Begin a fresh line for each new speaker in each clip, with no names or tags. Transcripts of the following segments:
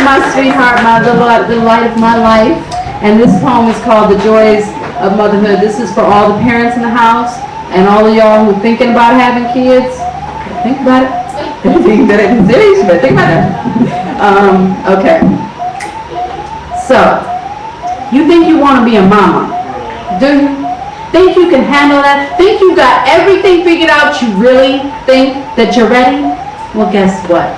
my sweetheart, the light of my life. And this poem is called The Joys of Motherhood. This is for all the parents in the house and all of y'all who are thinking about having kids. Think about it. Think that it's serious, but think about it. Okay. So, you think you want to be a mama, do you? Think you can handle that? Think you got everything figured out? You really think that you're ready? Well, guess what?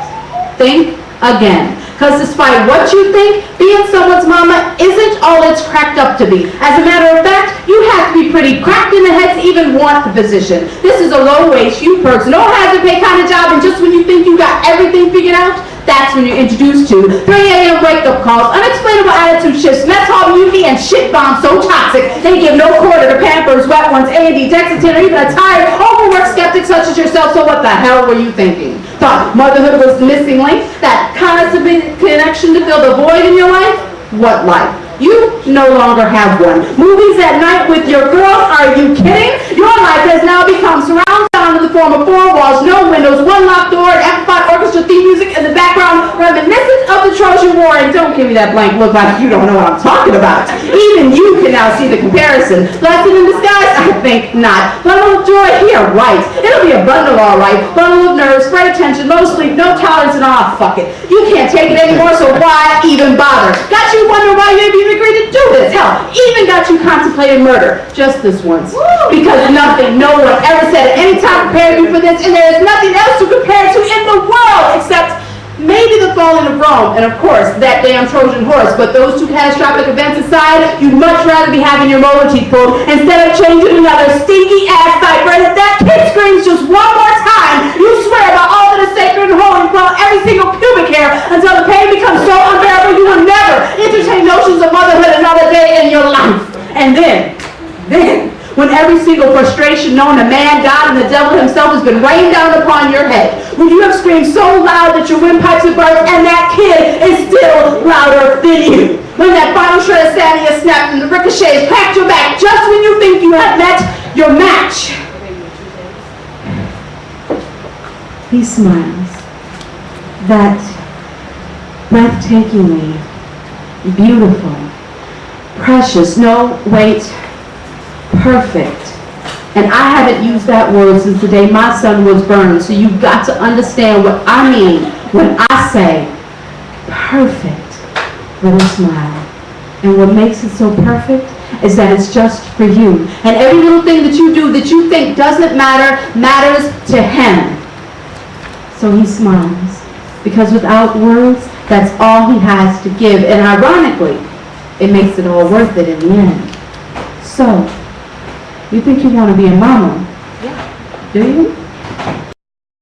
Think again. Because despite what you think, being someone's mama isn't all it's cracked up to be. As a matter of fact, you have to be pretty cracked in the head to even want the position. This is a low-wage, few perks, no hazard-pay kind of job, and just when you think you got everything figured out, that's when you're introduced to 3 a.m. wake-up calls, unexplainable attitude shifts, mess hall mutiny, and shit bombs so toxic they give no quarter to Pampers, Wet Ones, A&D, Dexatin, or even a tired, overworked skeptic such as yourself. So what the hell were you thinking? Thought motherhood was the missing link? That constant connection to fill the void in your life? What life? You no longer have one. Movies at night with your girls? Are you kidding? Your life has now become surround sound in the form of 4 walls, no windows, 1 locked door, an amplified orchestra theme music in the background, reminiscent of the Trojan War. And don't give me that blank look like you don't know what I'm talking about. Even you can now see the comparison. Blessing in disguise? I think not. Bundle of joy? Here, right. It'll be a bundle, all right. Bundle of nerves, frayed tension, low sleep, no tolerance, and fuck it. You can't take it anymore, so why even bother? Got you wondering why you even agreed to do this. Hell, even got you contemplating murder. Just this once. Because nothing, no one ever said at any time prepared you for this, and there is nothing else to compare to in the world except maybe the falling of Rome, and of course, that damn Trojan horse. But those 2 catastrophic events aside, you'd much rather be having your molar teeth pulled instead of changing another stinky ass diaper. And if that kid screams just one more time, you swear by all that is sacred and holy, you blow every single pubic hair until the pain becomes so unbearable you will never entertain notions of motherhood another day in your life. And then, when every single frustration known to man, God, and the devil himself has been rained down upon your head, when you have screamed so loud that your windpipes have burst and that kid is still louder than you, when that final shred of sanity has snapped and the ricochet has cracked your back just when you think you have met your match, he smiles. That breathtakingly beautiful, precious, no, wait, perfect. And I haven't used that word since the day my son was burned, so you've got to understand what I mean when I say perfect with a smile. And what makes it so perfect is that it's just for you. And every little thing that you do that you think doesn't matter, matters to him. So he smiles, because without words, that's all he has to give. And ironically, it makes it all worth it in the end. So, you think you want to be a mama?
Yeah.
Do you?